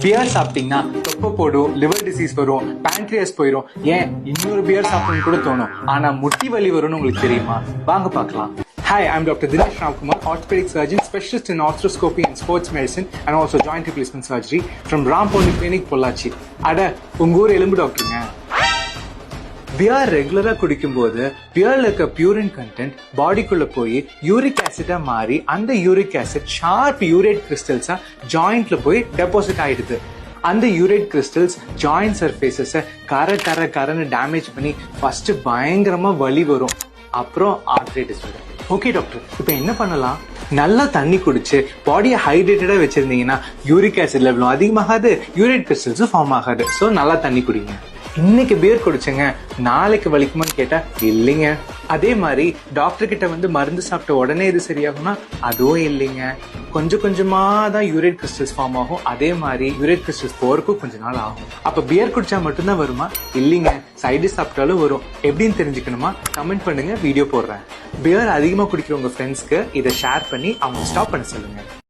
Pier சாப்பிட்டீங்கன்னா தொப்பை போடும், லிவர் டிசீஸ் வரும், பேன்க்ரியாஸ் போயிடும், ஏன் இன்னொரு பியர் சாப்பிடணும்னு கூட தோணும். ஆனா முட்டி வலி வரும்னு உங்களுக்கு தெரியுமா? வாங்க பார்க்கலாம். Hi, I'm Dr. Dinesh Ramkumar, orthopedic surgeon, specialist in arthroscopy and sports medicine and also joint replacement surgery from Ram Polyclinic, Pollachi. அட, உங்க ஊர் எலும்பு டாக்டருங்க. பியர் ரெகுலரா குடிக்கும் போது பியர்ல இருக்க பியூரின் கண்டென்ட் பாடிக்குள்ள போய் யூரிக் ஆசிடா மாறி அந்த யூரிக் ஆசிட் ஷார்ப் யூரேட் கிறிஸ்டல்ஸா ஜாயிண்ட்ல போய் டெபாசிட் ஆயிடுது. அந்த யூரேட் கிறிஸ்டல்ஸ் ஜாயிண்ட் சர்ஃபேசஸ கரன்னு டேமேஜ் பண்ணி ஃபர்ஸ்ட் பயங்கரமா வலி வரும், அப்புறம் ஆர்த்ரைட்டிஸ் வரும். ஓகே டாக்டர், இப்போ என்ன பண்ணலாம்? நல்லா தண்ணி குடிச்சு பாடியை ஹைட்ரேட்டடா வச்சிருந்தீங்கன்னா யூரிக் ஆசிட் லெவலும் அதிகமாகாது, யூரேட் கிறிஸ்டல்ஸும் ஃபார்ம் ஆகாது. ஸோ நல்லா தண்ணி குடிங்க. இன்னைக்கு பியர் குடிச்சேங்க, நாளைக்கு வலிக்குமான்னு கேட்டா இல்லைங்க. அதே மாதிரி டாக்டர் கிட்ட வந்து மருந்து சாப்பிட்ட உடனே இது சரியாகும்னா அதுவும் இல்லைங்க. கொஞ்சம் கொஞ்சமா தான் யூரேட் கிறிஸ்டல்ஸ் ஃபார்ம் ஆகும். அதே மாதிரி யூரேட் கிறிஸ்டல்ஸ் போறதுக்கும் கொஞ்ச நாள் ஆகும். அப்ப பியர் குடிச்சா மட்டும்தான் வருமா? இல்லைங்க, சைடு சாப்பிட்டாலும் வரும். எப்படின்னு தெரிஞ்சுக்கணுமா? கமெண்ட் பண்ணுங்க, வீடியோ போடுறேன். பியர் அதிகமா குடிக்கிற உங்க ஃப்ரெண்ட்ஸ்க்கு இதை ஷேர் பண்ணி அவங்க ஸ்டாப் பண்ண சொல்லுங்க.